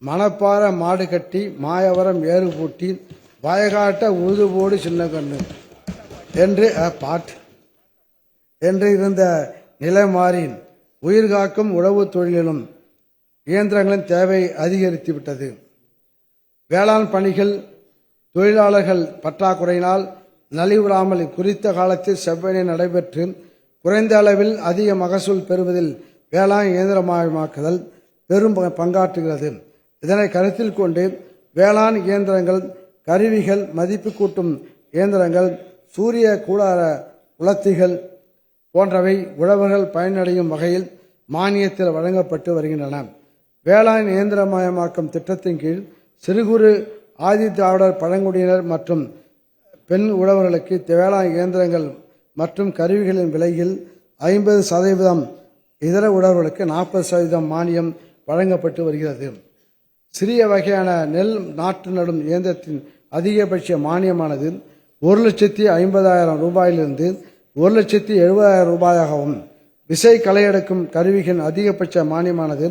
மணப்பாற மாடு கட்டி மாயவரம் ஏறு பூட்டி வயகாட்ட உழுதுபோடு சின்ன கண்ணு என்று என்று இருந்த நிலை மாறின் உயிர்காக்கும் உழவு தொழிலிலும் இயந்திரங்களின் தேவை அதிகரித்துவிட்டது. வேளாண் பணிகள் தொழிலாளர்கள் பற்றாக்குறையினால் நலிவுறாமல் குறித்த காலத்தில் செவ்வனே நடைபெற்று குறைந்த அளவில் அதிக மகசூல் பெறுவதில் வேளாண் இயந்திரமயமாக்குதல் பெரும் பங்காற்றுகிறது. இதனை கருத்தில் கொண்டு வேளாண் இயந்திரங்கள், கருவிகள், மதிப்பு கூட்டும் இயந்திரங்கள், சூரிய கூடார உலர்த்திகள் போன்றவை உழவர்கள் பயனடையும் வகையில் மானியத்தில் வழங்கப்பட்டு வருகின்றன. வேளாண் இயந்திரமயமாக்கும் திட்டத்தின் கீழ் சிறு குறு ஆதி திராவிடர் பழங்குடியினர் மற்றும் பெண் உழவர்களுக்கு வேளாண் இயந்திரங்கள் மற்றும் கருவிகளின் விலையில் 50%, இதர உழவர்களுக்கு 40% மானியம் வழங்கப்பட்டு வருகிறது. சிறிய வகையான நெல் நாற்று நடும் இயந்திரத்தின் அதிகபட்ச மானியமானது 1,50,000 ரூபாயிலிருந்து 1,70,000 ரூபாயாகவும், விசை களை எடுக்கும் கருவிகளின் அதிகபட்ச மானியமானது